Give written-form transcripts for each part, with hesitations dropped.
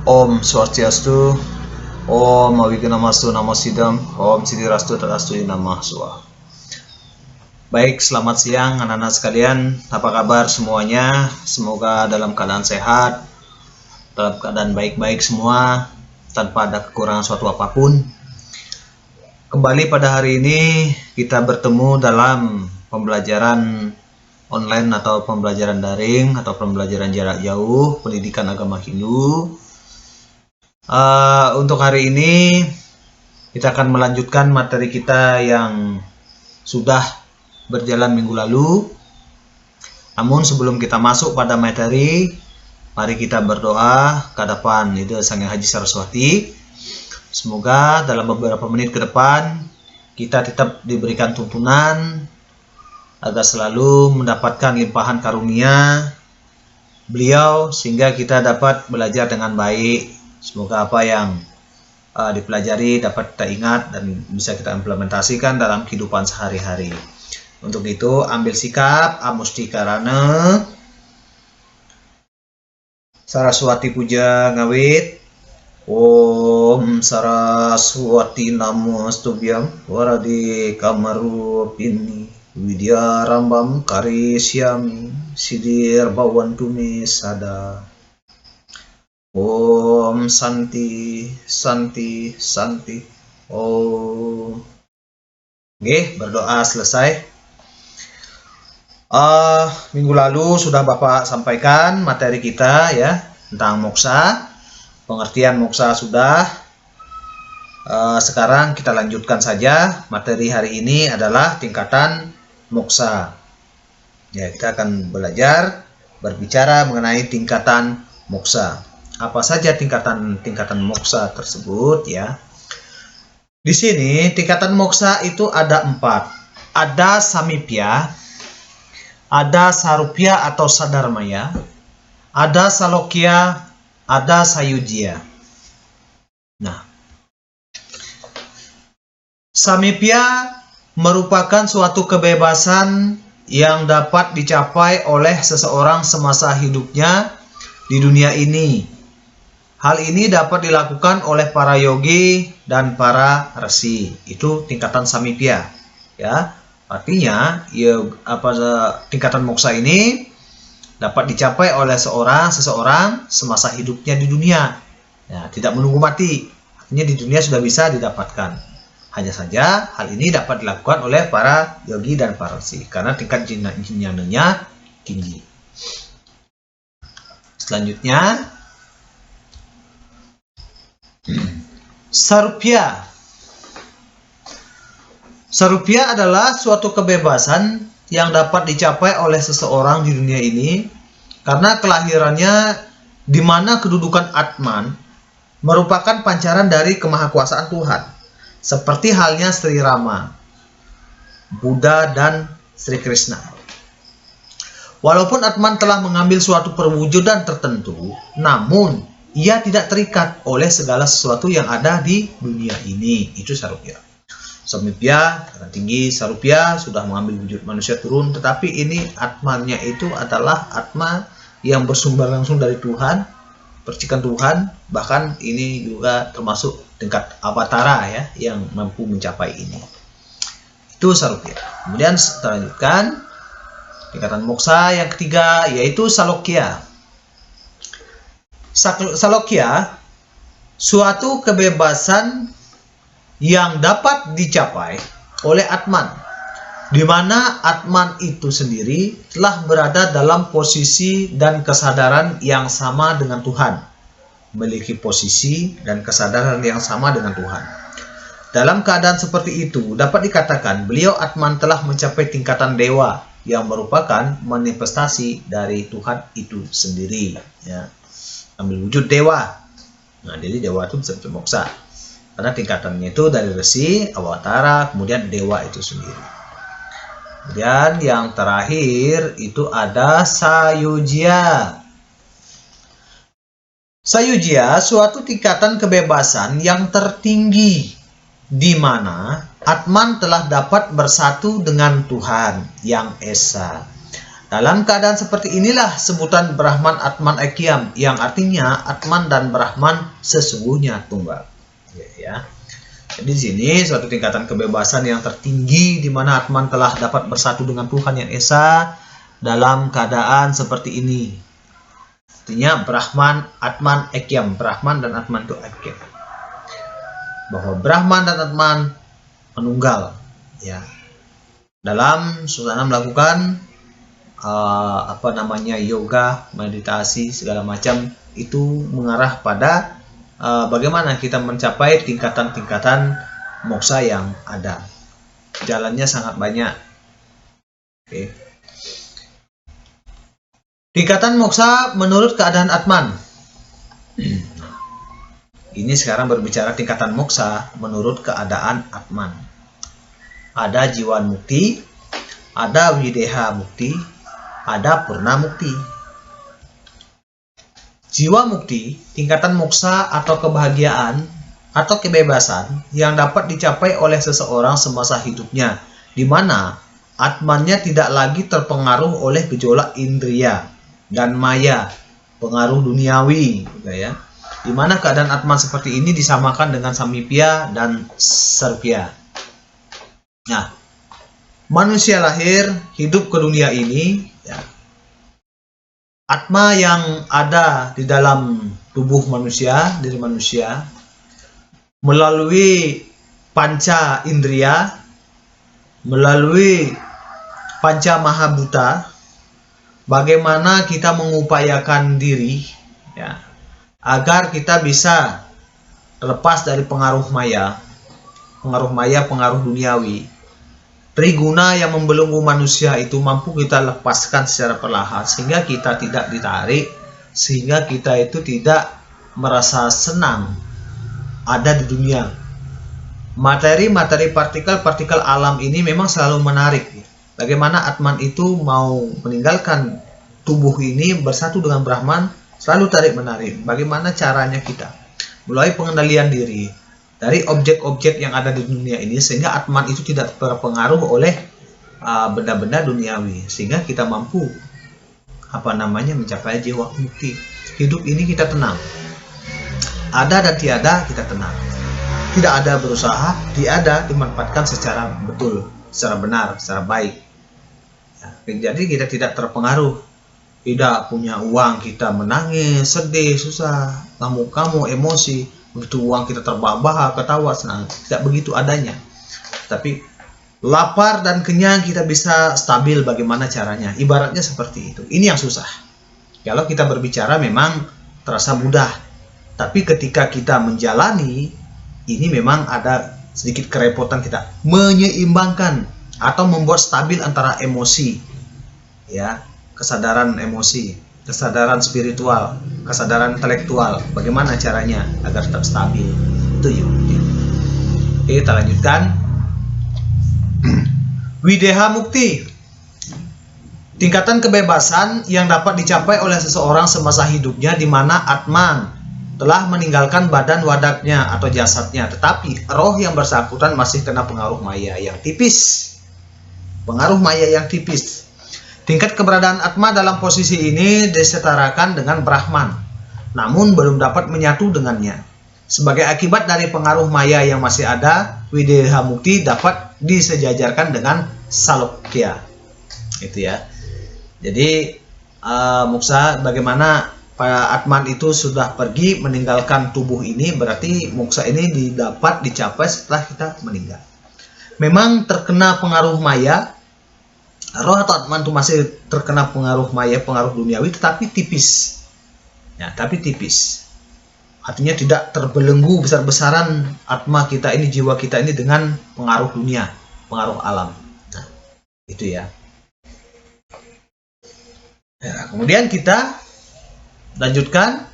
Om Swastiastu, Om Awiganamastu Namo Sidam, Om Sidirastu Tadastu Namah Swa. Baik, selamat siang anak-anak sekalian. Apa kabar semuanya? Semoga dalam keadaan sehat, dalam keadaan baik-baik semua, tanpa ada kekurangan suatu apapun. Kembali pada hari ini kita bertemu dalam pembelajaran online atau pembelajaran daring atau pembelajaran jarak jauh pendidikan agama Hindu. Untuk hari ini kita akan melanjutkan materi kita yang sudah berjalan minggu lalu. Namun sebelum kita masuk pada materi, mari kita berdoa ke hadapan itu Sang Hyang Haji Saraswati. Semoga dalam beberapa menit ke depan kita tetap diberikan tuntunan agar selalu mendapatkan limpahan karunia beliau sehingga kita dapat belajar dengan baik. Semoga apa yang dipelajari dapat kita ingat dan bisa kita implementasikan dalam kehidupan sehari-hari. Untuk itu ambil sikap amusti karana Saraswati puja ngawit. Om Saraswati Namostubhyam Warade Kamarupini Widya Rambam Karisyami Sidir Bawantumi Sada. Om Santi Santi Santi. Om. Oke, berdoa selesai. Minggu lalu sudah Bapak sampaikan materi kita ya tentang moksa. Pengertian moksa sudah. Sekarang kita lanjutkan saja. Materi hari ini adalah tingkatan moksa. Ya, kita akan belajar berbicara mengenai tingkatan moksa. Apa saja tingkatan moksa tersebut ya? Di sini tingkatan moksa itu ada 4. Ada samipya, ada sarupya atau sadarmaya, ada salokya, ada sayujya. Nah, samipya merupakan suatu kebebasan yang dapat dicapai oleh seseorang semasa hidupnya di dunia ini. Hal ini dapat dilakukan oleh para yogi dan para resi. Itu tingkatan samipya. Ya, artinya tingkatan moksa ini dapat dicapai oleh seseorang semasa hidupnya di dunia. Ya, tidak menunggu mati. Artinya di dunia sudah bisa didapatkan. Hanya saja hal ini dapat dilakukan oleh para yogi dan para resi karena tingkat jnananya tinggi. Selanjutnya sarupya. Sarupya adalah suatu kebebasan yang dapat dicapai oleh seseorang di dunia ini karena kelahirannya di mana kedudukan Atman merupakan pancaran dari kemahakuasaan Tuhan. Seperti halnya Sri Rama, Buddha, dan Sri Krishna. Walaupun Atman telah mengambil suatu perwujudan tertentu, namun ia tidak terikat oleh segala sesuatu yang ada di dunia ini. Itu sarupya. Samipya karena tinggi, sarupya sudah mengambil wujud manusia turun, tetapi ini atmanya itu adalah atma yang bersumber langsung dari Tuhan, percikan Tuhan, bahkan ini juga termasuk tingkat avatara ya yang mampu mencapai ini. Itu sarupya. Kemudian kita lanjutkan tingkatan moksa yang ketiga yaitu salokya. Salokya suatu kebebasan yang dapat dicapai oleh Atman, di mana Atman itu sendiri telah berada dalam posisi dan kesadaran yang sama dengan Tuhan, memiliki posisi dan kesadaran yang sama dengan Tuhan. Dalam keadaan seperti itu, dapat dikatakan beliau Atman telah mencapai tingkatan dewa yang merupakan manifestasi dari Tuhan itu sendiri. Ya. Ambil wujud dewa. Nah, jadi dewa itu bisa moksa. Karena tingkatannya itu dari resi, awatara, kemudian dewa itu sendiri. Kemudian yang terakhir itu ada sayujya. Sayujya suatu tingkatan kebebasan yang tertinggi di mana Atman telah dapat bersatu dengan Tuhan yang Esa. Dalam keadaan seperti inilah sebutan Brahman Atman Aikyam, yang artinya Atman dan Brahman sesungguhnya tunggal. Ya. Jadi di sini suatu tingkatan kebebasan yang tertinggi di mana Atman telah dapat bersatu dengan Tuhan yang Esa dalam keadaan seperti ini. Artinya Brahman Atman Aikyam, Brahman dan Atman itu Aikyam. Bahwa Brahman dan Atman menunggal, ya. Dalam suasana melakukan yoga, meditasi segala macam, itu mengarah pada bagaimana kita mencapai tingkatan-tingkatan moksa yang ada. Jalannya sangat banyak. Oke. Tingkatan moksa menurut keadaan Atman. Ini sekarang berbicara tingkatan moksa menurut keadaan Atman. Ada jiwa mukti, ada videha mukti, ada purna mukti. Jiwa mukti, tingkatan moksa atau kebahagiaan atau kebebasan yang dapat dicapai oleh seseorang semasa hidupnya, di mana Atmannya tidak lagi terpengaruh oleh gejolak indria dan maya, pengaruh duniawi, ya. Di mana keadaan Atman seperti ini disamakan dengan samipya dan sarvya. Nah, manusia lahir hidup ke dunia ini, ya. Atma yang ada di dalam tubuh manusia, diri manusia, melalui panca indria, melalui panca mahabhuta, bagaimana kita mengupayakan diri, ya, agar kita bisa terlepas dari pengaruh maya, pengaruh duniawi. Triguna yang membelenggu manusia itu mampu kita lepaskan secara perlahan sehingga kita tidak ditarik, sehingga kita itu tidak merasa senang ada di dunia. Materi partikel alam ini memang selalu menarik. Bagaimana Atman itu mau meninggalkan tubuh ini bersatu dengan Brahman, selalu tarik menarik. Bagaimana caranya kita? Mulai pengendalian diri dari objek-objek yang ada di dunia ini sehingga Atman itu tidak terpengaruh oleh benda-benda duniawi, sehingga kita mampu mencapai jiwa mukti. Hidup ini kita tenang, ada dan tiada kita tenang, tidak ada berusaha, tiada dimanfaatkan secara betul, secara benar, secara baik, ya. Jadi kita tidak terpengaruh, tidak punya uang kita menangis, sedih, susah, kamu emosi. Begitu uang kita terbahak-bahak, ketawa, senang. Tidak begitu adanya. Tapi lapar dan kenyang kita bisa stabil. Bagaimana caranya? Ibaratnya seperti itu. Ini yang susah. Kalau kita berbicara memang terasa mudah. Tapi ketika kita menjalani, ini memang ada sedikit kerepotan kita. Menyeimbangkan atau membuat stabil antara emosi, ya, kesadaran emosi, kesadaran spiritual, kesadaran intelektual. Bagaimana caranya agar tetap stabil? Itu ya. Oke, kita lanjutkan. Videha mukti, tingkatan kebebasan yang dapat dicapai oleh seseorang semasa hidupnya, di mana Atman telah meninggalkan badan wadaknya atau jasadnya, tetapi roh yang bersangkutan masih kena pengaruh maya yang tipis. Tingkat keberadaan Atma dalam posisi ini disetarakan dengan Brahman, namun belum dapat menyatu dengannya. Sebagai akibat dari pengaruh maya yang masih ada, Videha mukti dapat disejajarkan dengan Salokya. Itu ya. Jadi moksa, bagaimana Atman itu sudah pergi meninggalkan tubuh ini, berarti moksa ini dapat dicapai setelah kita meninggal. Memang terkena pengaruh maya, roh atau Atman itu masih terkena pengaruh maya, pengaruh duniawi, tetapi tipis. Ya, tapi tipis. Artinya tidak terbelenggu besar-besaran Atma kita ini, jiwa kita ini dengan pengaruh dunia, pengaruh alam. Nah, itu ya. Ya, kemudian kita lanjutkan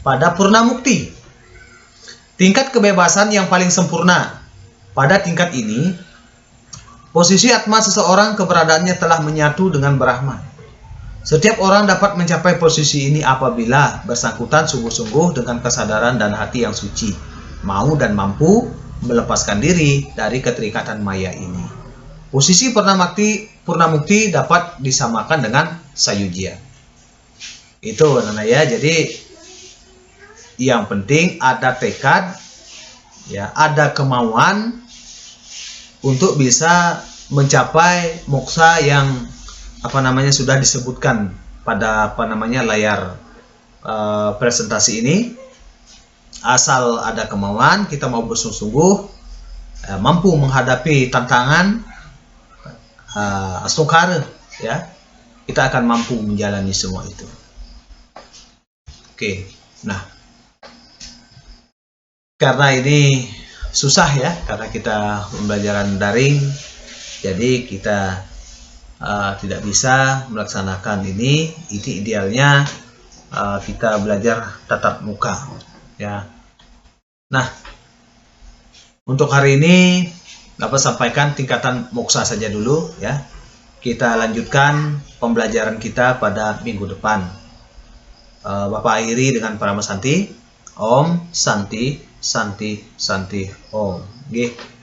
pada purna mukti. Tingkat kebebasan yang paling sempurna. Pada tingkat ini, posisi Atma seseorang keberadaannya telah menyatu dengan Brahman. Setiap orang dapat mencapai posisi ini apabila bersangkutan sungguh-sungguh dengan kesadaran dan hati yang suci, mau dan mampu melepaskan diri dari keterikatan maya ini. Posisi purna Purnamukti dapat disamakan dengan Sayujya. Itu Nana ya. Jadi yang penting ada tekad, ya, ada kemauan untuk bisa mencapai moksa yang sudah disebutkan pada layar presentasi ini. Asal ada kemauan, kita mau bersungguh-sungguh, mampu menghadapi tantangan astungkara, ya, kita akan mampu menjalani semua itu. Oke, nah, karena ini susah ya, karena kita pembelajaran daring, jadi kita tidak bisa melaksanakan ini. Idealnya kita belajar tatap muka, ya. Nah, untuk hari ini dapat sampaikan tingkatan moksa saja dulu, ya. Kita lanjutkan pembelajaran kita pada minggu depan. Bapak akhiri dengan Parama Santi. Om Santi Santi Santi Om. Oke.